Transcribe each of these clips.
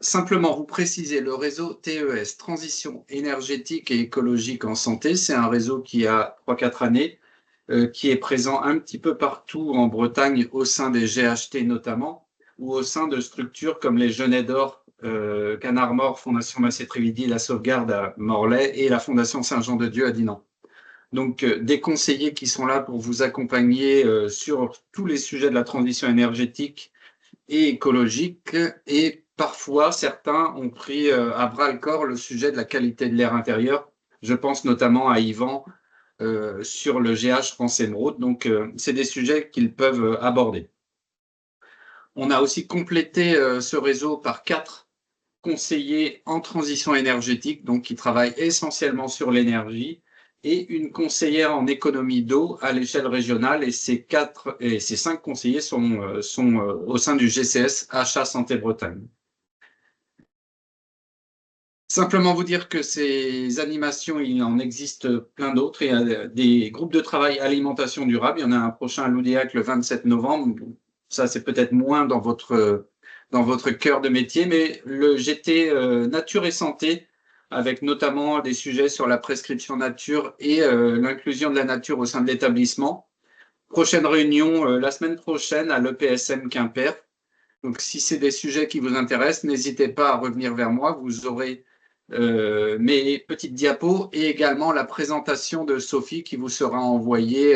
simplement vous préciser, le réseau TES, Transition énergétique et écologique en santé, c'est un réseau qui a 3-4 années, qui est présent un petit peu partout en Bretagne, au sein des GHT notamment, ou au sein de structures comme les Genêts d'Or, Canard Mort, Fondation Massé-Trévidy, La Sauvegarde à Morlaix et la Fondation Saint-Jean-de-Dieu à Dinan. Donc, des conseillers qui sont là pour vous accompagner sur tous les sujets de la transition énergétique et écologique. Et parfois, certains ont pris à bras-le-corps le sujet de la qualité de l'air intérieur. Je pense notamment à Yvan sur le GH France Émeraude. Donc, c'est des sujets qu'ils peuvent aborder. On a aussi complété ce réseau par 4 conseillers en transition énergétique, donc qui travaillent essentiellement sur l'énergie, et une conseillère en économie d'eau à l'échelle régionale. Et ces 5 conseillers sont au sein du GCS Achat Santé Bretagne. Simplement vous dire que ces animations, il en existe plein d'autres. Il y a des groupes de travail alimentation durable. Il y en a un prochain à Loudéac le 27 novembre. Ça, c'est peut-être moins dans votre cœur de métier, mais le GT Nature et Santé, avec notamment des sujets sur la prescription nature et l'inclusion de la nature au sein de l'établissement. Prochaine réunion la semaine prochaine à l'EPSM Quimper. Donc, si c'est des sujets qui vous intéressent, n'hésitez pas à revenir vers moi. Vous aurez mes petites diapos et également la présentation de Sophie qui vous sera envoyée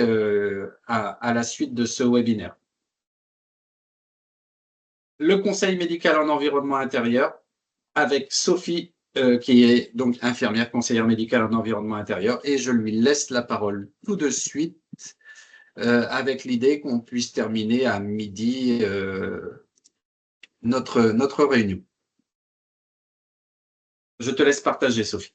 à la suite de ce webinaire. Le conseil médical en environnement intérieur avec Sophie, qui est donc infirmière conseillère médicale en environnement intérieur, et je lui laisse la parole tout de suite avec l'idée qu'on puisse terminer à midi notre réunion. Je te laisse partager, Sophie.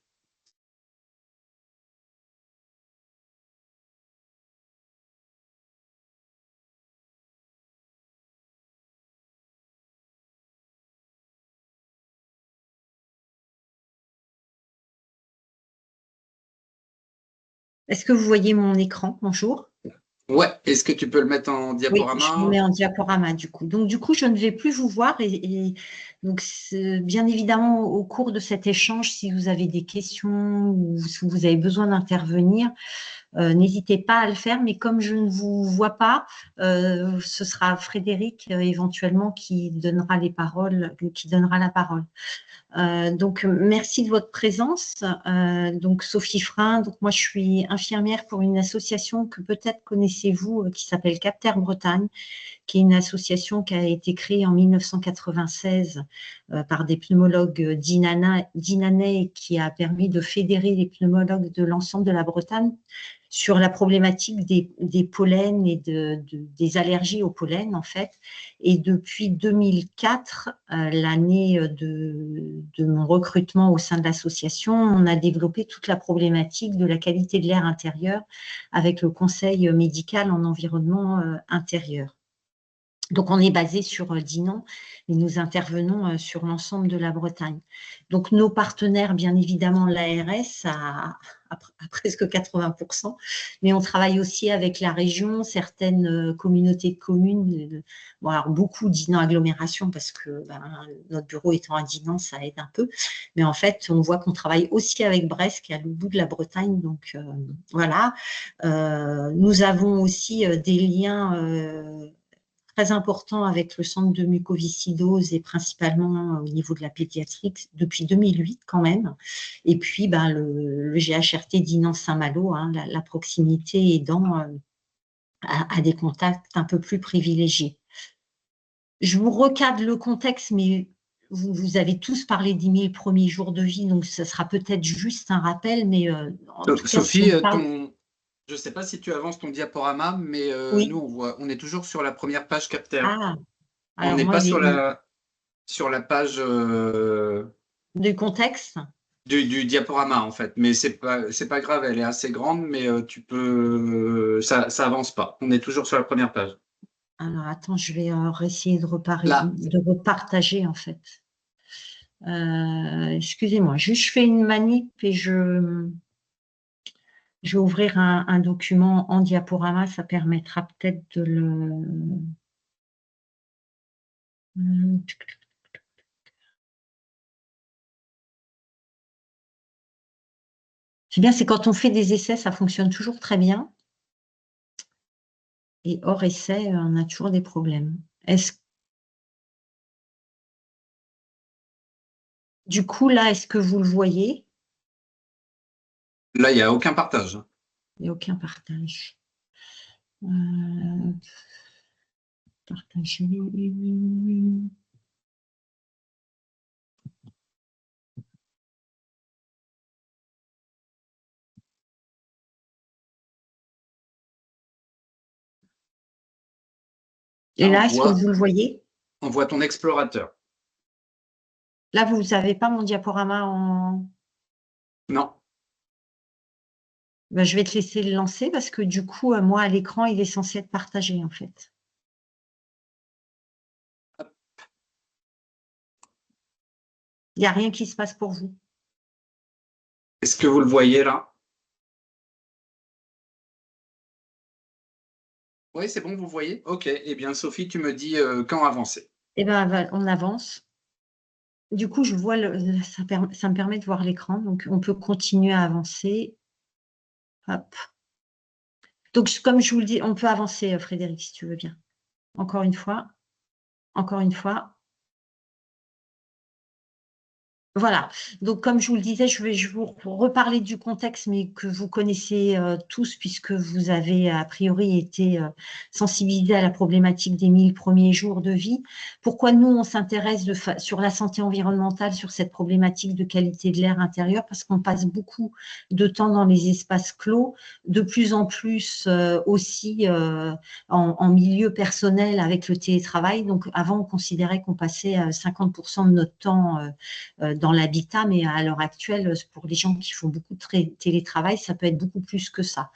Est-ce que vous voyez mon écran? Bonjour. Ouais, est-ce que tu peux le mettre en Oui, je vous diaporama? mets en diaporama du coup. Donc du coup, je ne vais plus vous voir et donc bien évidemment au cours de cet échange, si vous avez des questions ou si vous avez besoin d'intervenir, n'hésitez pas à le faire. Mais comme je ne vous vois pas, ce sera Frédéric éventuellement qui donnera la parole. Donc, merci de votre présence. Donc, Sophie Frein, donc moi je suis infirmière pour une association que peut-être connaissez-vous qui s'appelle Capter Bretagne, qui est une association qui a été créée en 1996 par des pneumologues dinanais et qui a permis de fédérer les pneumologues de l'ensemble de la Bretagne sur la problématique des pollens et des allergies au pollen en fait. Et depuis 2004, l'année de mon recrutement au sein de l'association, on a développé toute la problématique de la qualité de l'air intérieur avec le conseil médical en environnement intérieur. Donc, on est basé sur Dinan et nous intervenons sur l'ensemble de la Bretagne. Donc, nos partenaires, bien évidemment, l'ARS à presque 80%, mais on travaille aussi avec la région, certaines communautés de communes, bon, alors beaucoup Dinan agglomération parce que notre bureau étant à Dinan, ça aide un peu. Mais en fait, on voit qu'on travaille aussi avec Brest, qui est à l'autre bout de la Bretagne. Donc, voilà. Nous avons aussi des liens très important avec le centre de mucoviscidose et principalement au niveau de la pédiatrie depuis 2008 quand même. Et puis le GHRT Dinan-Saint-Malo, hein, la proximité aidant à des contacts un peu plus privilégiés. Je vous recadre le contexte, mais vous avez tous parlé des 1000 premiers jours de vie, donc ce sera peut-être juste un rappel, mais en tout cas, si Sophie, on parle... je ne sais pas si tu avances ton diaporama, mais Oui. nous, on est toujours sur la première page Capter. Ah, On alors n'est moi, pas sur la page du contexte. du diaporama, en fait. Mais c'est pas grave, elle est assez grande, mais ça avance pas. On est toujours sur la première page. Alors, attends, je vais essayer de Là, repartager, en fait. Excusez-moi, juste je fais une manip et je vais ouvrir un document en diaporama, ça permettra peut-être de le... C'est bien, c'est quand on fait des essais, ça fonctionne toujours très bien. Et hors essai, on a toujours des problèmes. Du coup, là, est-ce que vous le voyez? Là, il n'y a aucun partage. Il n'y a aucun partage. Euh, partager. Et Là, là, est-ce que vous le voyez? on voit ton explorateur. Là, vous n'avez pas mon diaporama en… Non. Ben, je vais te laisser le lancer parce que du coup, moi, à l'écran, il est censé être partagé, en fait. Il n'y a rien qui se passe pour vous. Est-ce que vous le voyez là? Oui, c'est bon, vous voyez? Ok. Eh bien, Sophie, tu me dis quand avancer. Eh bien, on avance. Du coup, je vois ça me permet de voir l'écran, donc on peut continuer à avancer. Hop. Donc, comme je vous le dis, on peut avancer, Frédéric, si tu veux bien. Encore une fois, encore une fois. Voilà, donc comme je vous le disais, je vais vous reparler du contexte, mais que vous connaissez tous, puisque vous avez a priori été sensibilisés à la problématique des 1000 premiers jours de vie. Pourquoi nous, on s'intéresse sur la santé environnementale, sur cette problématique de qualité de l'air intérieur? Parce qu'on passe beaucoup de temps dans les espaces clos, de plus en plus aussi en milieu personnel avec le télétravail. Donc avant, on considérait qu'on passait 50% de notre temps dans l'habitat, mais à l'heure actuelle, pour les gens qui font beaucoup de télétravail, ça peut être beaucoup plus que ça.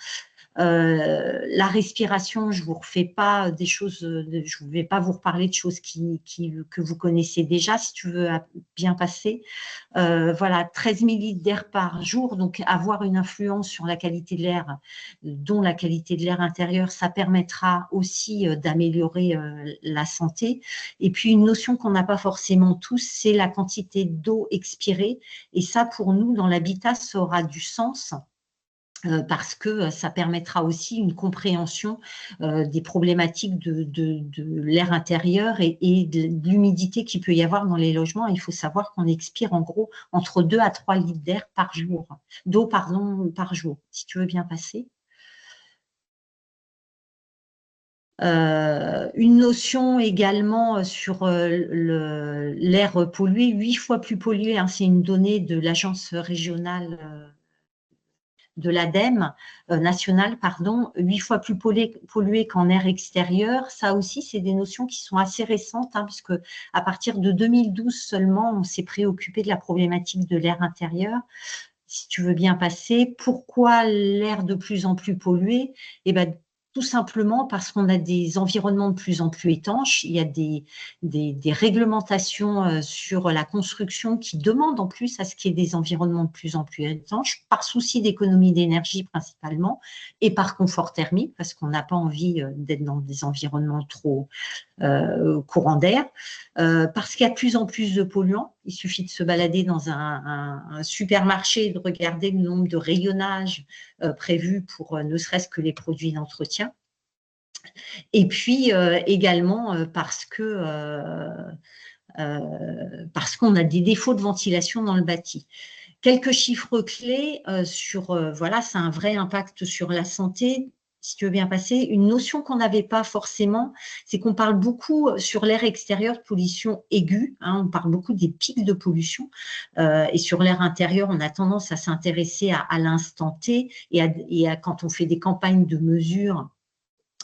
La respiration, je vous refais pas des choses, je ne vais pas vous reparler de choses que vous connaissez déjà, si tu veux bien passer. Voilà, 13 000 litres d'air par jour, donc avoir une influence sur la qualité de l'air, dont la qualité de l'air intérieur, ça permettra aussi d'améliorer la santé. Et puis une notion qu'on n'a pas forcément tous, c'est la quantité d'eau expirée. Et ça, pour nous, dans l'habitat, ça aura du sens. Parce que ça permettra aussi une compréhension des problématiques de l'air intérieur et de l'humidité qu'il peut y avoir dans les logements. Il faut savoir qu'on expire en gros entre 2 à 3 litres d'air par jour, d'eau pardon, par jour, si tu veux bien passer. Une notion également sur l'air pollué, 8 fois plus pollué, hein, c'est une donnée de l'agence régionale de l'ADEME nationale, pardon, 8 fois plus pollué qu'en air extérieur. Ça aussi, c'est des notions qui sont assez récentes, hein, puisque à partir de 2012 seulement, on s'est préoccupé de la problématique de l'air intérieur. Si tu veux bien passer, pourquoi l'air de plus en plus pollué? Eh ben, tout simplement parce qu'on a des environnements de plus en plus étanches. Il y a des réglementations sur la construction qui demandent en plus à ce qu'il y ait des environnements de plus en plus étanches, par souci d'économie d'énergie principalement, et par confort thermique, parce qu'on n'a pas envie d'être dans des environnements trop courant d'air, parce qu'il y a de plus en plus de polluants. Il suffit de se balader dans un supermarché et de regarder le nombre de rayonnages prévus pour ne serait-ce que les produits d'entretien. Et puis également parce qu'on a des défauts de ventilation dans le bâti. Quelques chiffres clés voilà, ça a un vrai impact sur la santé. Si tu veux bien passer, une notion qu'on n'avait pas forcément, c'est qu'on parle beaucoup sur l'air extérieur de pollution aiguë, hein, on parle beaucoup des pics de pollution, et sur l'air intérieur, on a tendance à s'intéresser à l'instant T et quand on fait des campagnes de mesure.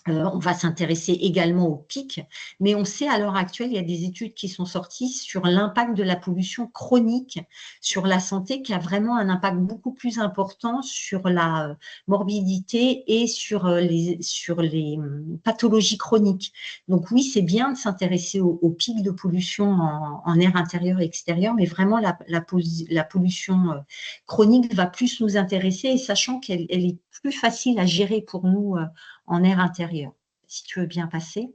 On va s'intéresser également aux pics, mais on sait à l'heure actuelle, il y a des études qui sont sorties sur l'impact de la pollution chronique sur la santé, qui a vraiment un impact beaucoup plus important sur la morbidité et sur les pathologies chroniques. Donc oui, c'est bien de s'intéresser aux pics de pollution en air intérieur et extérieur, mais vraiment la pollution chronique va plus nous intéresser, et sachant qu'elle est plus facile à gérer pour nous en air intérieur. Si tu veux bien passer.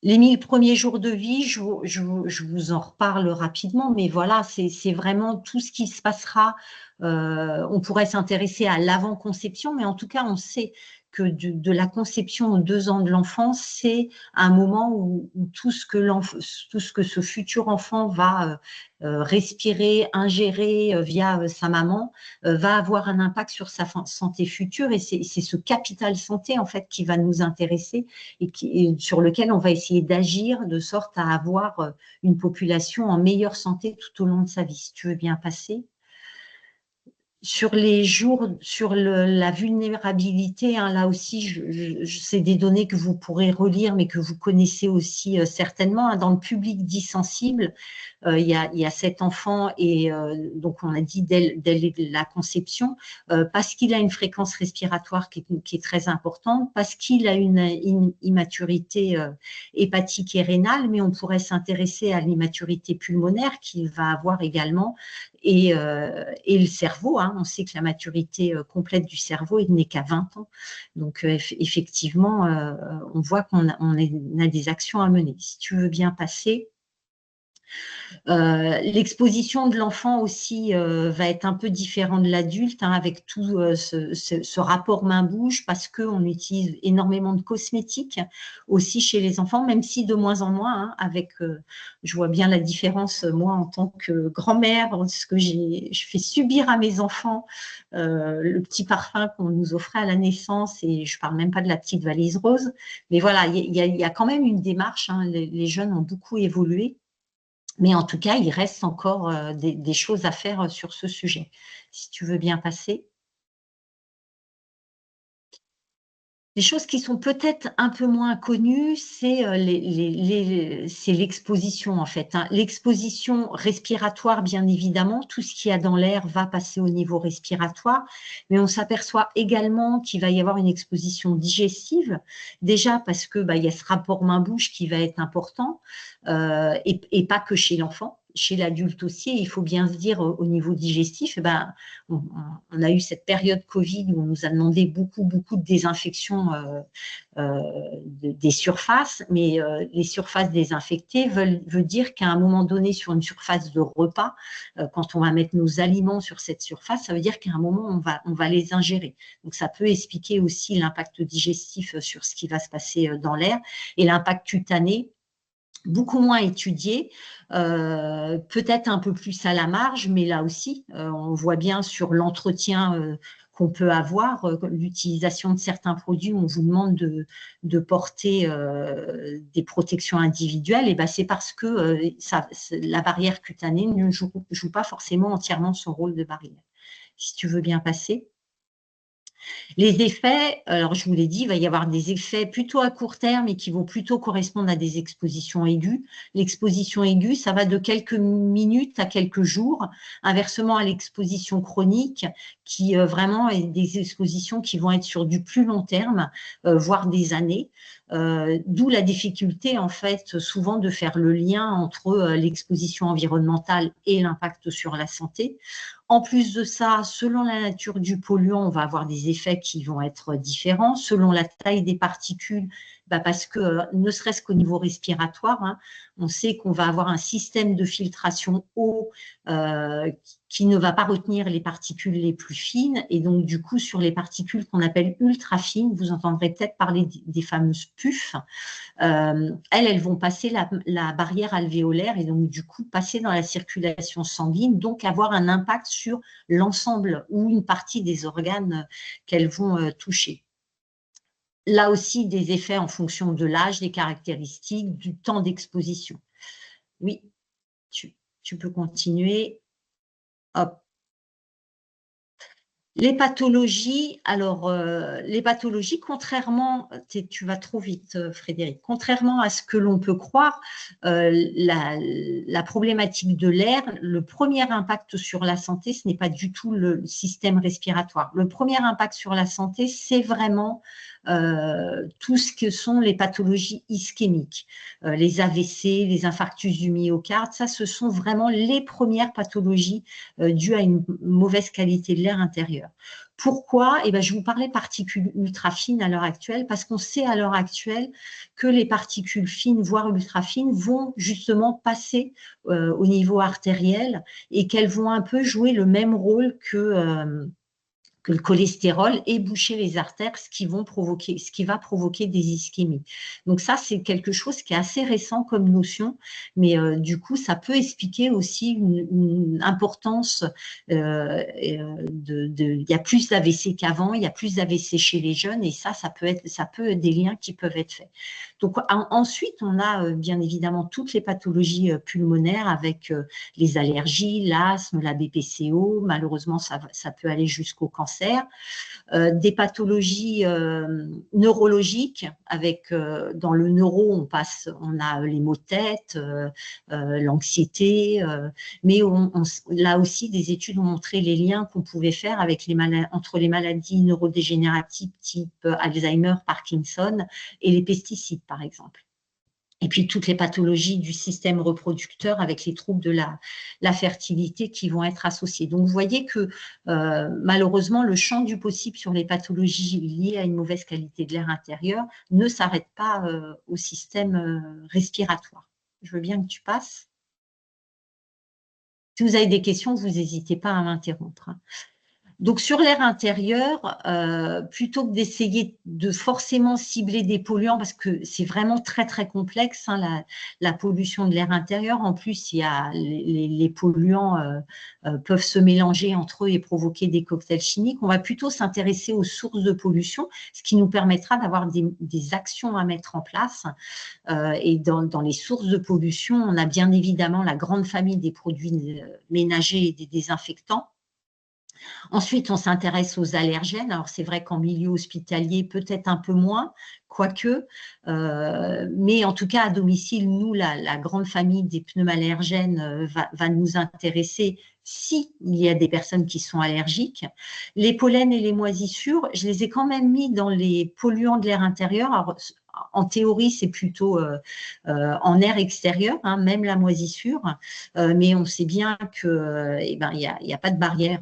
Les 1000 premiers jours de vie, je vous en reparle rapidement, mais voilà, c'est vraiment tout ce qui se passera. On pourrait s'intéresser à l'avant-conception, mais en tout cas, on sait que de la conception aux 2 ans de l'enfant, c'est un moment où tout ce que ce futur enfant va respirer, ingérer via sa maman, va avoir un impact sur sa santé future, et c'est ce capital santé en fait qui va nous intéresser et sur lequel on va essayer d'agir de sorte à avoir une population en meilleure santé tout au long de sa vie. Si tu veux bien passer. Sur les jours, sur la vulnérabilité, hein, là aussi, c'est des données que vous pourrez relire, mais que vous connaissez aussi certainement. Hein, dans le public dit sensible, il y a 7 enfants, et donc on a dit dès la conception, parce qu'il a une fréquence respiratoire qui est très importante, parce qu'il a une immaturité hépatique et rénale, mais on pourrait s'intéresser à l'immaturité pulmonaire qu'il va avoir également, et le cerveau. Hein, on sait que la maturité complète du cerveau n'est qu'à 20 ans. Donc effectivement, on voit qu'on a des actions à mener. Si tu veux bien passer. L'exposition de l'enfant aussi va être un peu différent de l'adulte, hein, avec tout ce rapport main-bouche, parce qu'on utilise énormément de cosmétiques aussi chez les enfants, même si de moins en moins, hein, je vois bien la différence, moi, en tant que grand-mère, ce que je fais subir à mes enfants, le petit parfum qu'on nous offrait à la naissance, et je ne parle même pas de la petite valise rose, mais voilà, il y a quand même une démarche, hein, les jeunes ont beaucoup évolué. Mais en tout cas, il reste encore des choses à faire sur ce sujet. Si tu veux bien passer. Les choses qui sont peut-être un peu moins connues, c'est l'exposition en fait. Hein. L'exposition respiratoire, bien évidemment, tout ce qu'il y a dans l'air va passer au niveau respiratoire, mais on s'aperçoit également qu'il va y avoir une exposition digestive, déjà parce que il y a ce rapport main-bouche qui va être important, et pas que chez l'enfant. Chez l'adulte aussi, il faut bien se dire au niveau digestif, on a eu cette période Covid où on nous a demandé beaucoup de désinfection des surfaces, mais les surfaces désinfectées veut dire qu'à un moment donné, sur une surface de repas, quand on va mettre nos aliments sur cette surface, ça veut dire qu'à un moment, on va les ingérer. Donc, ça peut expliquer aussi l'impact digestif sur ce qui va se passer dans l'air, et l'impact cutané, beaucoup moins étudié, peut-être un peu plus à la marge, mais là aussi, on voit bien sur l'entretien qu'on peut avoir, l'utilisation de certains produits, on vous demande de porter des protections individuelles, et c'est parce que la barrière cutanée ne joue pas forcément entièrement son rôle de barrière. Si tu veux bien passer. Les effets, alors je vous l'ai dit, il va y avoir des effets plutôt à court terme et qui vont plutôt correspondre à des expositions aiguës. L'exposition aiguë, ça va de quelques minutes à quelques jours, inversement à l'exposition chronique, qui vraiment est des expositions qui vont être sur du plus long terme, voire des années. D'où la difficulté, en fait, souvent de faire le lien entre l'exposition environnementale et l'impact sur la santé. En plus de ça, selon la nature du polluant, on va avoir des effets qui vont être différents. Selon la taille des particules, parce que ne serait-ce qu'au niveau respiratoire, hein, on sait qu'on va avoir un système de filtration eau qui ne va pas retenir les particules les plus fines, et donc du coup sur les particules qu'on appelle ultra fines, vous entendrez peut-être parler des fameuses PUF, elles vont passer la barrière alvéolaire, et donc du coup passer dans la circulation sanguine, donc avoir un impact sur l'ensemble ou une partie des organes qu'elles vont toucher. Là aussi, des effets en fonction de l'âge, des caractéristiques, du temps d'exposition. Oui, tu peux continuer. Hop. Les pathologies, alors les pathologies, contrairement, tu vas trop vite Frédéric, contrairement à ce que l'on peut croire, la problématique de l'air, le premier impact sur la santé, ce n'est pas du tout le système respiratoire. Le premier impact sur la santé, c'est vraiment tout ce que sont les pathologies ischémiques, les AVC, les infarctus du myocarde, ça ce sont vraiment les premières pathologies dues à une mauvaise qualité de l'air intérieur. Pourquoi? Eh ben, je vous parlais particules ultra fines à l'heure actuelle, parce qu'on sait à l'heure actuelle que les particules fines, voire ultra fines, vont justement passer au niveau artériel et qu'elles vont un peu jouer le même rôle que le cholestérol et boucher les artères, ce qui va provoquer des ischémies. Donc ça, c'est quelque chose qui est assez récent comme notion, mais du coup, ça peut expliquer aussi une importance. Il y a plus d'AVC qu'avant, il y a plus d'AVC chez les jeunes, et ça peut être des liens qui peuvent être faits. Donc ensuite, on a bien évidemment toutes les pathologies pulmonaires avec les allergies, l'asthme, la BPCO. Malheureusement, ça peut aller jusqu'au cancer. Des pathologies neurologiques avec dans le neuro on a les maux de tête, l'anxiété, mais là aussi des études ont montré les liens qu'on pouvait faire avec entre les maladies neurodégénératives type Alzheimer, Parkinson et les pesticides par exemple. Et puis toutes les pathologies du système reproducteur avec les troubles de la fertilité qui vont être associés. Donc vous voyez que malheureusement le champ du possible sur les pathologies liées à une mauvaise qualité de l'air intérieur ne s'arrête pas au système respiratoire. Je veux bien que tu passes. Si vous avez des questions, vous n'hésitez pas à m'interrompre. Donc, sur l'air intérieur, plutôt que d'essayer de forcément cibler des polluants, parce que c'est vraiment très, très complexe, hein, la pollution de l'air intérieur. En plus, il y a les polluants peuvent se mélanger entre eux et provoquer des cocktails chimiques. On va plutôt s'intéresser aux sources de pollution, ce qui nous permettra d'avoir des actions à mettre en place. Et dans les sources de pollution, on a bien évidemment la grande famille des produits ménagers et des désinfectants. Ensuite, on s'intéresse aux allergènes. Alors, c'est vrai qu'en milieu hospitalier, peut-être un peu moins, quoique. Mais en tout cas, à domicile, nous, la grande famille des pneumallergènes va nous intéresser s'il y a des personnes qui sont allergiques. Les pollens et les moisissures, je les ai quand même mis dans les polluants de l'air intérieur. Alors, en théorie, c'est plutôt en air extérieur, hein, même la moisissure, mais on sait bien que il y a pas de barrière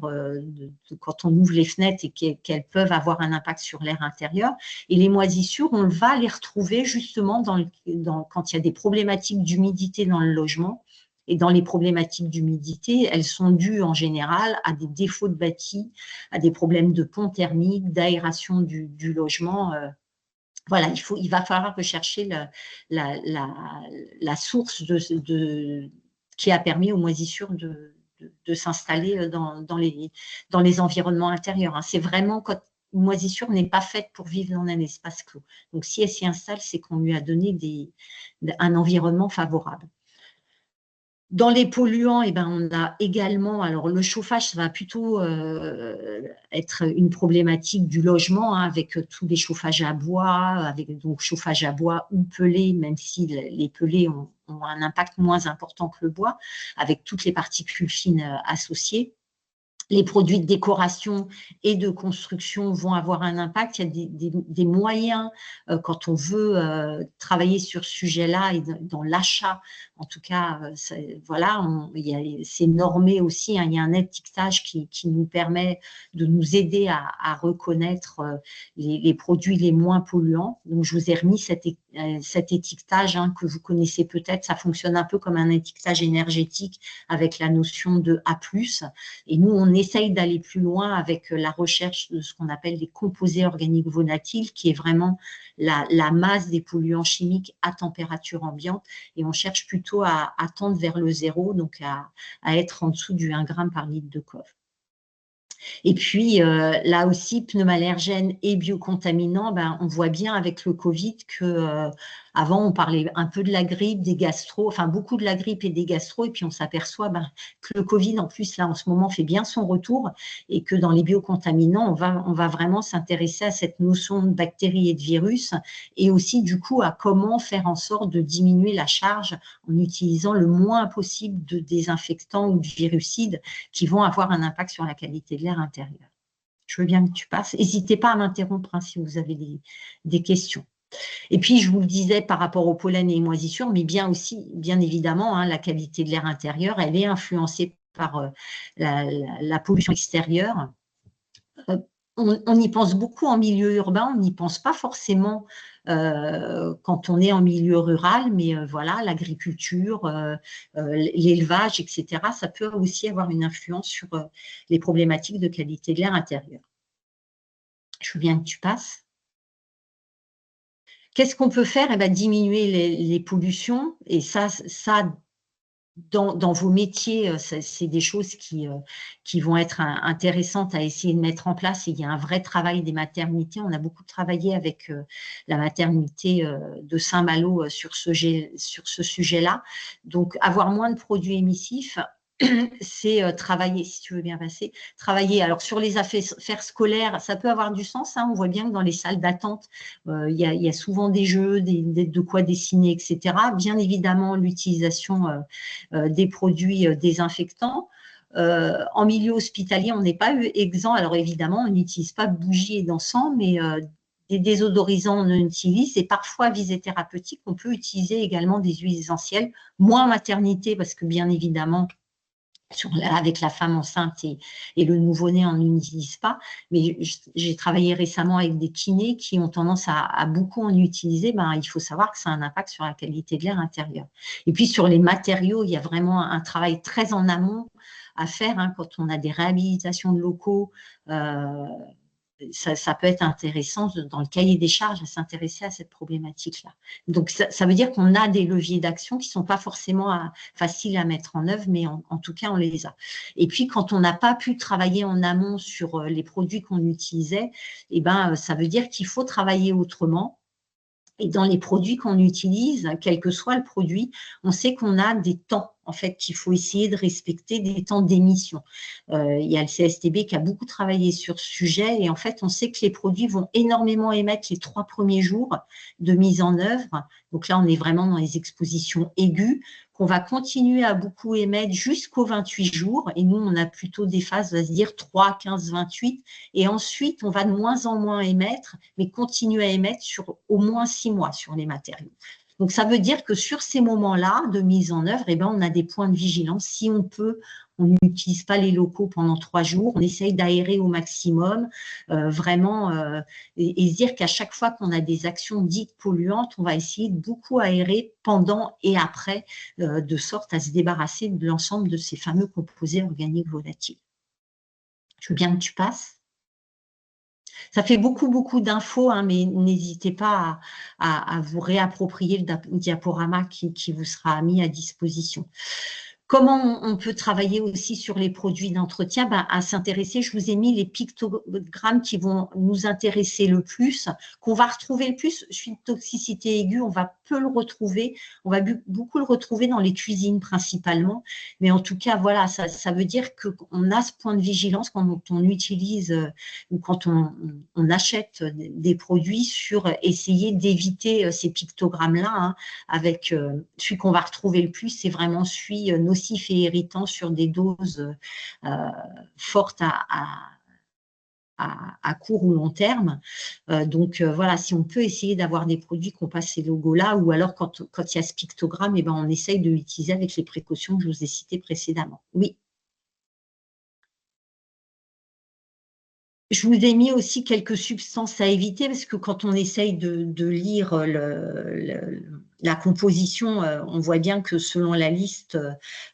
quand on ouvre les fenêtres et qu'elles peuvent avoir un impact sur l'air intérieur. Et les moisissures, on va les retrouver justement quand il y a des problématiques d'humidité dans le logement. Et dans les problématiques d'humidité, elles sont dues en général à des défauts de bâti, à des problèmes de pont thermique, d'aération du logement. Voilà, il va falloir rechercher la source qui a permis aux moisissures de s'installer dans les environnements intérieurs. Hein. C'est vraiment quand une moisissure n'est pas faite pour vivre dans un espace clos. Donc, si elle s'y installe, c'est qu'on lui a donné un environnement favorable. Dans les polluants, eh ben, on a également, alors le chauffage, ça va plutôt être une problématique du logement, hein, avec tous les chauffages à bois, avec donc chauffage à bois ou pelé, même si les pelés ont un impact moins important que le bois, avec toutes les particules fines associées. Les produits de décoration et de construction vont avoir un impact. Il y a des moyens quand on veut travailler sur ce sujet-là et dans l'achat. En tout cas, voilà, c'est normé aussi. Hein, il y a un étiquetage qui nous permet de nous aider à reconnaître les produits les moins polluants. Donc, je vous ai remis cet étiquetage hein, que vous connaissez peut-être. Ça fonctionne un peu comme un étiquetage énergétique avec la notion de A+. Et nous, on essaye d'aller plus loin avec la recherche de ce qu'on appelle les composés organiques volatiles, qui est vraiment la masse des polluants chimiques à température ambiante. Et on cherche plutôt à tendre vers le zéro, donc à être en dessous du 1 gramme par litre de COV. Et puis, là aussi, pneumallergènes et biocontaminants, on voit bien avec le Covid que avant, on parlait un peu de la grippe, des gastro, enfin beaucoup de la grippe et des gastro, et puis on s'aperçoit que le Covid, en plus, là, en ce moment, fait bien son retour, et que dans les biocontaminants, on va vraiment s'intéresser à cette notion de bactéries et de virus, et aussi, du coup, à comment faire en sorte de diminuer la charge en utilisant le moins possible de désinfectants ou de virucides qui vont avoir un impact sur la qualité de l'air intérieur. Je veux bien que tu passes. N'hésitez pas à m'interrompre hein, si vous avez des questions. Et puis, je vous le disais par rapport au pollen et aux moisissures, mais bien évidemment, hein, la qualité de l'air intérieur, elle est influencée par la pollution extérieure. on y pense beaucoup en milieu urbain, on n'y pense pas forcément quand on est en milieu rural, mais voilà, l'agriculture, l'élevage, etc., ça peut aussi avoir une influence sur les problématiques de qualité de l'air intérieur. Je veux bien que tu passes. Qu'est-ce qu'on peut faire? Eh bien, diminuer les pollutions, et ça dans vos métiers, c'est des choses qui vont être intéressantes à essayer de mettre en place. Et il y a un vrai travail des maternités. On a beaucoup travaillé avec la maternité de Saint-Malo sur ce sujet-là. Donc, avoir moins de produits émissifs, c'est travailler, si tu veux bien passer, travailler. Alors, sur les affaires scolaires, ça peut avoir du sens. Hein. On voit bien que dans les salles d'attente, il y a souvent des jeux, de quoi dessiner, etc. Bien évidemment, l'utilisation des produits désinfectants. En milieu hospitalier, on n'est pas exempt. Alors, évidemment, on n'utilise pas de bougies et d'encens, mais des désodorisants, on en utilise, et parfois, à visée thérapeutique, on peut utiliser également des huiles essentielles, moins en maternité, parce que bien évidemment, avec la femme enceinte et le nouveau-né, on n'utilise pas. Mais j'ai travaillé récemment avec des kinés qui ont tendance à beaucoup en utiliser. Ben, il faut savoir que ça a un impact sur la qualité de l'air intérieur. Et puis, sur les matériaux, il y a vraiment un travail très en amont à faire hein, quand on a des réhabilitations de locaux. Ça peut être intéressant dans le cahier des charges à s'intéresser à cette problématique-là. Donc, ça veut dire qu'on a des leviers d'action qui ne sont pas forcément faciles à mettre en œuvre, mais en tout cas, on les a. Et puis, quand on n'a pas pu travailler en amont sur les produits qu'on utilisait, eh ben, ça veut dire qu'il faut travailler autrement. Et dans les produits qu'on utilise, quel que soit le produit, on sait qu'on a des temps en fait qu'il faut essayer de respecter, des temps d'émission. Il y a le CSTB qui a beaucoup travaillé sur ce sujet et en fait, on sait que les produits vont énormément émettre les 3 premiers jours de mise en œuvre. Donc là, on est vraiment dans les expositions aiguës qu'on va continuer à beaucoup émettre jusqu'aux 28 jours. Et nous, on a plutôt des phases, on va se dire 3, 15, 28. Et ensuite, on va de moins en moins émettre, mais continuer à émettre sur au moins 6 mois sur les matériaux. Donc, ça veut dire que sur ces moments-là de mise en œuvre, eh ben, on a des points de vigilance. Si on peut, on n'utilise pas les locaux pendant 3 jours. On essaye d'aérer au maximum, vraiment, et se dire qu'à chaque fois qu'on a des actions dites polluantes, on va essayer de beaucoup aérer pendant et après, de sorte à se débarrasser de l'ensemble de ces fameux composés organiques volatiles. Je veux bien que tu passes. Ça fait beaucoup d'infos, hein, mais n'hésitez pas à vous réapproprier le diaporama qui vous sera mis à disposition. Comment on peut travailler aussi sur les produits d'entretien? À s'intéresser, je vous ai mis les pictogrammes qui vont nous intéresser le plus, qu'on va retrouver le plus. Suite toxicité aiguë, on va peu le retrouver, on va beaucoup le retrouver dans les cuisines principalement. Mais en tout cas, voilà, ça veut dire qu'on a ce point de vigilance quand on utilise ou quand on achète des produits sur essayer d'éviter ces pictogrammes-là. Hein, avec celui qu'on va retrouver le plus, c'est vraiment celui nocif et irritant sur des doses fortes à court ou long terme. Donc, voilà, si on peut essayer d'avoir des produits qui ont pas ces logos-là, ou alors quand il y a ce pictogramme, eh ben, on essaye de l'utiliser avec les précautions que je vous ai citées précédemment. Oui. Je vous ai mis aussi quelques substances à éviter parce que quand on essaye de lire la composition, on voit bien que selon la liste,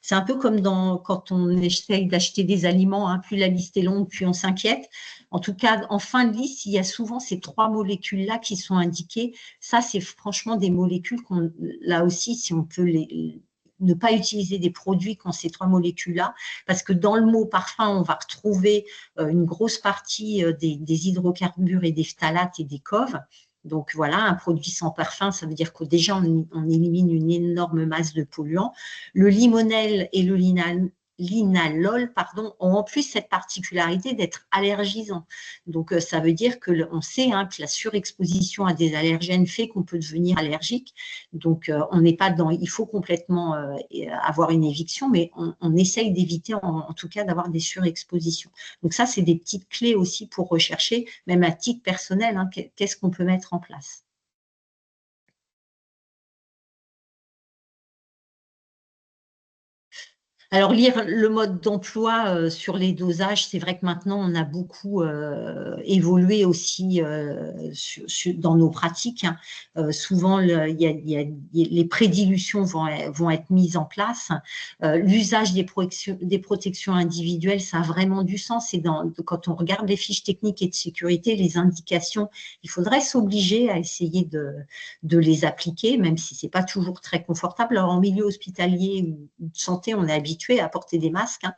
c'est un peu comme quand on essaye d'acheter des aliments, hein, plus la liste est longue, plus on s'inquiète. En tout cas, en fin de liste, il y a souvent ces 3 molécules-là qui sont indiquées. Ça, c'est franchement des molécules là aussi, si on peut ne pas utiliser des produits qui ont ces 3 molécules-là, parce que dans le mot parfum, on va retrouver une grosse partie des hydrocarbures et des phtalates et des coves. Donc voilà, un produit sans parfum, ça veut dire que déjà on élimine une énorme masse de polluants. Le limonène et le linalol, ont en plus cette particularité d'être allergisants. Donc ça veut dire qu'on sait hein, que la surexposition à des allergènes fait qu'on peut devenir allergique. Donc on n'est pas dans, il faut complètement avoir une éviction, mais on essaye d'éviter en tout cas d'avoir des surexpositions. Donc ça, c'est des petites clés aussi pour rechercher, même à titre personnel, hein, qu'est-ce qu'on peut mettre en place. Alors, lire le mode d'emploi sur les dosages, c'est vrai que maintenant, on a beaucoup évolué aussi dans nos pratiques, hein. Souvent, les prédilutions vont être mises en place. L'usage des protections individuelles, ça a vraiment du sens. Et quand on regarde les fiches techniques et de sécurité, les indications, il faudrait s'obliger à essayer de les appliquer, même si ce n'est pas toujours très confortable. Alors, en milieu hospitalier ou de santé, on est habitué à porter des masques, hein,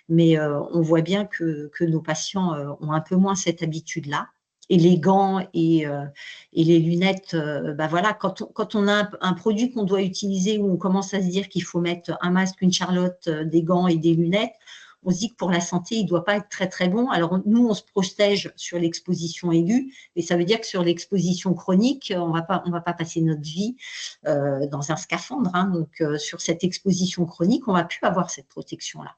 mais on voit bien que nos patients ont un peu moins cette habitude-là. Et les gants et les lunettes, bah voilà, quand on a un produit qu'on doit utiliser où on commence à se dire qu'il faut mettre un masque, une charlotte, des gants et des lunettes, on se dit que pour la santé, il ne doit pas être très, très bon. Alors, nous, on se protège sur l'exposition aiguë, mais ça veut dire que sur l'exposition chronique, on va pas passer notre vie dans un scaphandre, hein. Donc, sur cette exposition chronique, on ne va plus avoir cette protection-là.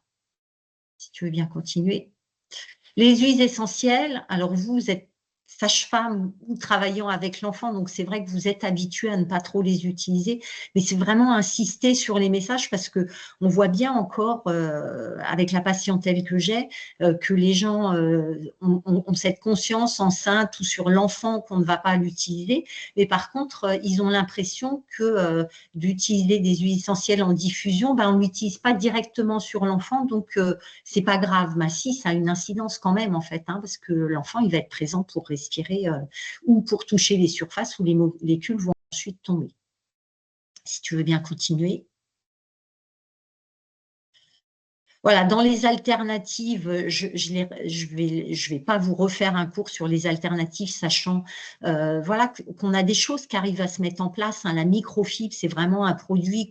Si tu veux bien continuer. Les huiles essentielles, alors vous êtes sage-femme ou travaillant avec l'enfant, donc c'est vrai que vous êtes habitué à ne pas trop les utiliser, mais c'est vraiment insister sur les messages parce que on voit bien encore avec la patientèle que j'ai que les gens ont cette conscience enceinte ou sur l'enfant qu'on ne va pas l'utiliser, mais par contre ils ont l'impression que d'utiliser des huiles essentielles en diffusion, ben, on l'utilise pas directement sur l'enfant, donc c'est pas grave. Mais si, ça a une incidence quand même en fait, hein, parce que l'enfant il va être présent pour respirer ou pour toucher les surfaces où les molécules vont ensuite tomber. Si tu veux bien continuer. Voilà, dans les alternatives, je vais pas vous refaire un cours sur les alternatives, sachant voilà, qu'on a des choses qui arrivent à se mettre en place, hein. La microfibre, c'est vraiment un produit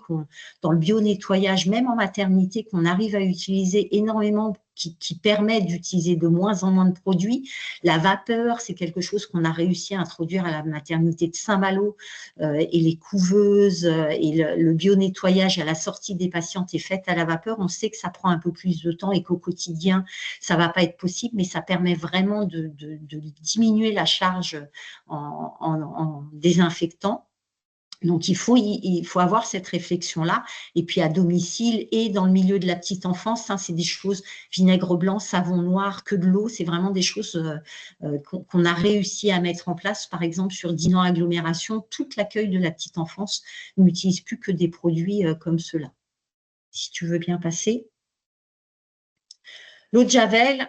dans le bio-nettoyage, même en maternité, qu'on arrive à utiliser énormément, qui permet d'utiliser de moins en moins de produits. La vapeur, c'est quelque chose qu'on a réussi à introduire à la maternité de Saint-Malo et les couveuses et le bio-nettoyage à la sortie des patientes est fait à la vapeur. On sait que ça prend un peu plus de temps et qu'au quotidien, ça ne va pas être possible, mais ça permet vraiment de diminuer la charge en désinfectant. Donc, il faut avoir cette réflexion-là. Et puis, à domicile et dans le milieu de la petite enfance, hein, c'est des choses, vinaigre blanc, savon noir, que de l'eau, c'est vraiment des choses qu'on a réussi à mettre en place. Par exemple, sur 10 ans agglomération, tout l'accueil de la petite enfance n'utilise plus que des produits comme ceux-là. Si tu veux bien passer. L'eau de Javel,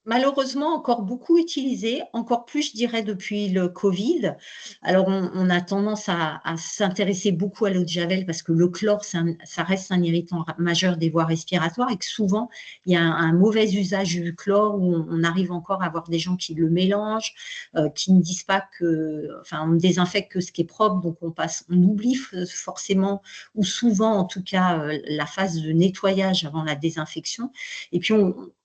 malheureusement, encore beaucoup utilisé, encore plus, je dirais, depuis le Covid. Alors, on a tendance à s'intéresser beaucoup à l'eau de Javel parce que le chlore, ça reste un irritant majeur des voies respiratoires et que souvent, il y a un mauvais usage du chlore où on arrive encore à avoir des gens qui le mélangent, qui ne disent pas enfin, on ne désinfecte que ce qui est propre, donc on oublie forcément ou souvent, en tout cas, la phase de nettoyage avant la désinfection. Et puis,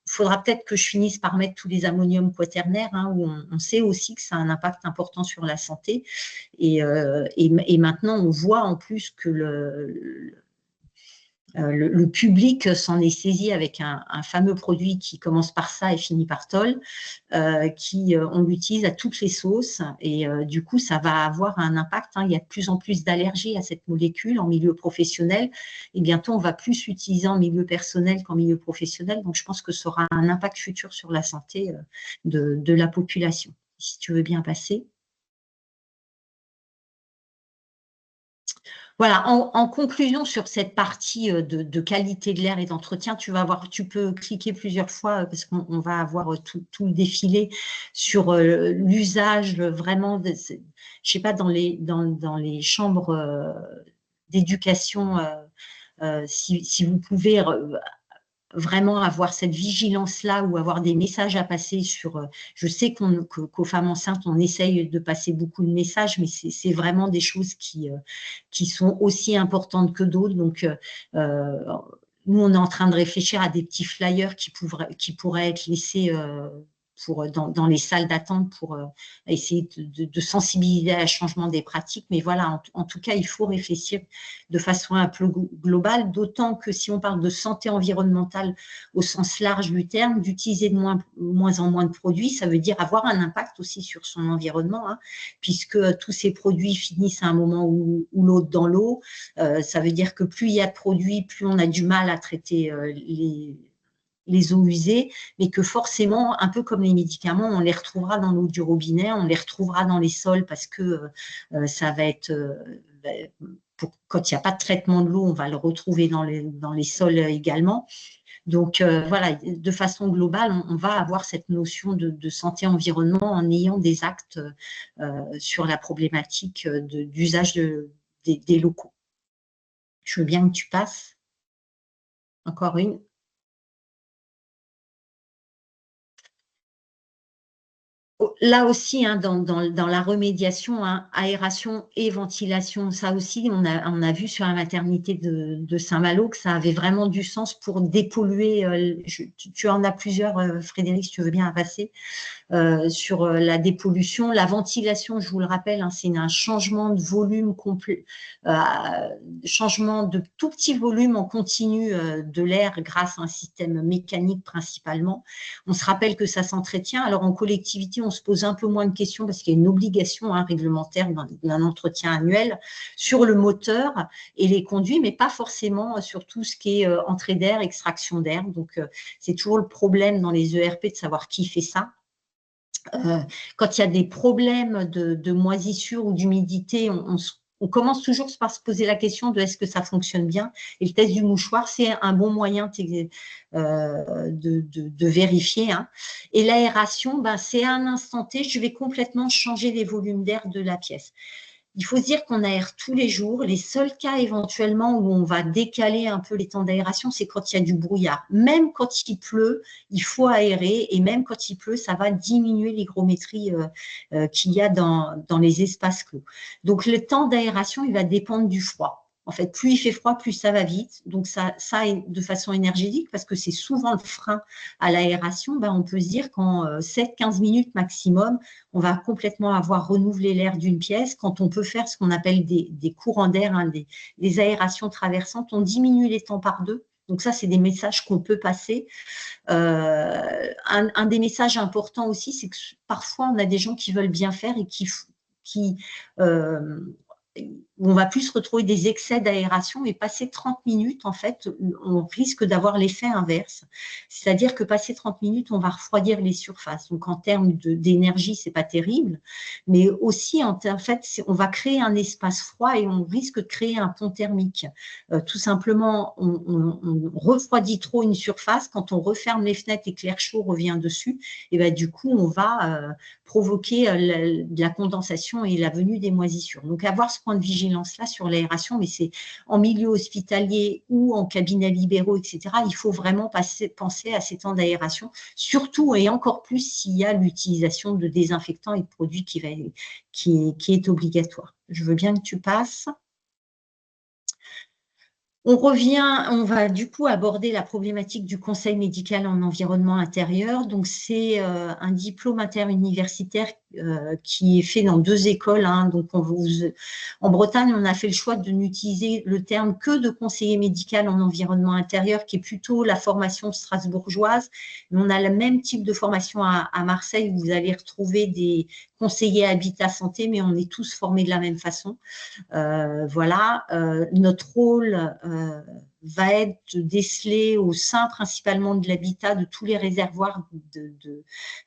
il faudra peut-être que je finisse par mettre tous les ammoniums quaternaires, hein, où on sait aussi que ça a un impact important sur la santé. Et maintenant, on voit en plus que le public s'en est saisi avec un fameux produit qui commence par ça et finit par tol, on l'utilise à toutes les sauces et du coup, ça va avoir un impact, hein. Il y a de plus en plus d'allergies à cette molécule en milieu professionnel et bientôt, on va plus l'utiliser en milieu personnel qu'en milieu professionnel. Donc, je pense que ça aura un impact futur sur la santé de la population. Si tu veux bien passer. Voilà, en conclusion sur cette partie de qualité de l'air et d'entretien, tu peux cliquer plusieurs fois parce qu'on va avoir tout le défilé sur l'usage vraiment, je sais pas, dans les chambres d'éducation, si vous pouvez vraiment avoir cette vigilance-là ou avoir des messages à passer sur… Je sais qu'aux femmes enceintes, on essaye de passer beaucoup de messages, mais c'est vraiment des choses qui sont aussi importantes que d'autres. Donc, nous, on est en train de réfléchir à des petits flyers qui pourraient être laissés dans les salles d'attente pour essayer de sensibiliser à un changement des pratiques. Mais voilà, en tout cas, il faut réfléchir de façon un peu globale, d'autant que si on parle de santé environnementale au sens large du terme, d'utiliser de moins en moins de produits, ça veut dire avoir un impact aussi sur son environnement, hein, puisque tous ces produits finissent à un moment ou l'autre dans l'eau. Ça veut dire que plus il y a de produits, plus on a du mal à traiter les eaux usées, mais que forcément, un peu comme les médicaments, on les retrouvera dans l'eau du robinet, on les retrouvera dans les sols parce que ça va être, quand il n'y a pas de traitement de l'eau, on va le retrouver dans les sols également. Donc voilà, de façon globale, on va avoir cette notion de santé environnement en ayant des actes sur la problématique d'usage des locaux. Je veux bien que tu passes. Encore une. Là aussi, hein, dans la remédiation, hein, aération et ventilation, ça aussi, on a vu sur la maternité de Saint-Malo que ça avait vraiment du sens pour dépolluer. Tu en as plusieurs, Frédéric, si tu veux bien passer. Sur la dépollution. La ventilation, je vous le rappelle, hein, c'est un changement de volume complet, changement de tout petit volume en continu de l'air grâce à un système mécanique principalement. On se rappelle que ça s'entretient. Alors en collectivité, on se pose un peu moins de questions parce qu'il y a une obligation réglementaire d'un entretien annuel sur le moteur et les conduits, mais pas forcément sur tout ce qui est entrée d'air, extraction d'air. Donc c'est toujours le problème dans les ERP de savoir qui fait ça. Quand il y a des problèmes de moisissure ou d'humidité, on commence toujours par se poser la question de est-ce que ça fonctionne bien. Et le test du mouchoir, c'est un bon moyen de vérifier. Hein. Et l'aération, c'est à un instant T, je vais complètement changer les volumes d'air de la pièce. Il faut se dire qu'on aère tous les jours. Les seuls cas éventuellement où on va décaler un peu les temps d'aération, c'est quand il y a du brouillard. Même quand il pleut, il faut aérer et même quand il pleut, ça va diminuer l'hygrométrie qu'il y a dans les espaces clos. Donc, le temps d'aération, il va dépendre du froid. En fait, plus il fait froid, plus ça va vite. Donc, ça de façon énergétique, parce que c'est souvent le frein à l'aération, on peut se dire qu'en 7-15 minutes maximum, on va complètement avoir renouvelé l'air d'une pièce. Quand on peut faire ce qu'on appelle des courants d'air, des aérations traversantes, on diminue les temps par 2. Donc ça, c'est des messages qu'on peut passer. Un des messages importants aussi, c'est que parfois, on a des gens qui veulent bien faire et où on va plus retrouver des excès d'aération et passer 30 minutes, en fait, on risque d'avoir l'effet inverse. C'est-à-dire que passer 30 minutes, on va refroidir les surfaces. Donc, en termes d'énergie, c'est pas terrible, mais aussi, en fait, on va créer un espace froid et on risque de créer un pont thermique. Tout simplement, on refroidit trop une surface. Quand on referme les fenêtres et que l'air chaud revient dessus, et du coup, on va provoquer de la condensation et la venue des moisissures. Donc, avoir ce point de vigilance-là sur l'aération, mais c'est en milieu hospitalier ou en cabinet libéraux, etc., il faut vraiment penser à ces temps d'aération, surtout et encore plus s'il y a l'utilisation de désinfectants et de produits qui est obligatoire. Je veux bien que tu passes. On va du coup aborder la problématique du conseil médical en environnement intérieur. Donc, c'est un diplôme interuniversitaire qui est fait dans 2 écoles. Hein. Donc, en Bretagne, on a fait le choix de n'utiliser le terme que de conseiller médical en environnement intérieur, qui est plutôt la formation strasbourgeoise. Mais on a le même type de formation à Marseille, où vous allez retrouver des conseillers habitat santé, mais on est tous formés de la même façon. Voilà, notre rôle va être de déceler au sein principalement de l'habitat de tous les réservoirs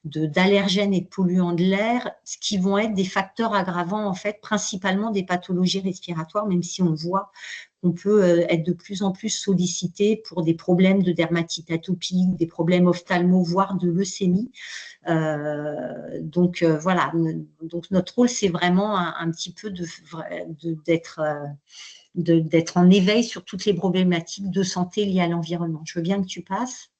d'allergènes et de polluants de l'air, ce qui vont être des facteurs aggravants, en fait, principalement des pathologies respiratoires, même si on voit qu'on peut être de plus en plus sollicité pour des problèmes de dermatite atopique, des problèmes ophtalmo, voire de leucémie. Donc voilà, donc notre rôle, c'est vraiment un petit peu d'être en éveil sur toutes les problématiques de santé liées à l'environnement. Je veux bien que tu passes.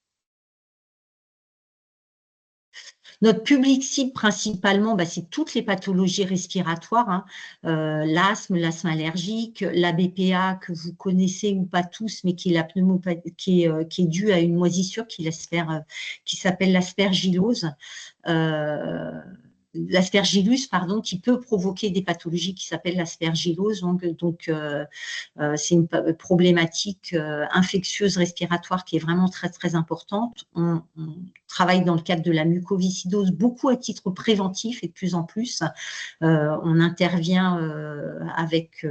Notre public cible, principalement, c'est toutes les pathologies respiratoires, hein. L'asthme allergique, la BPA que vous connaissez ou pas tous, mais qui est la pneumopathie, qui est due à une moisissure qui s'appelle l'aspergillose. L'aspergillus, pardon, qui peut provoquer des pathologies qui s'appellent l'aspergillose. Donc c'est une problématique infectieuse respiratoire qui est vraiment très, très importante. On travaille dans le cadre de la mucoviscidose, beaucoup à titre préventif et de plus en plus. On intervient avec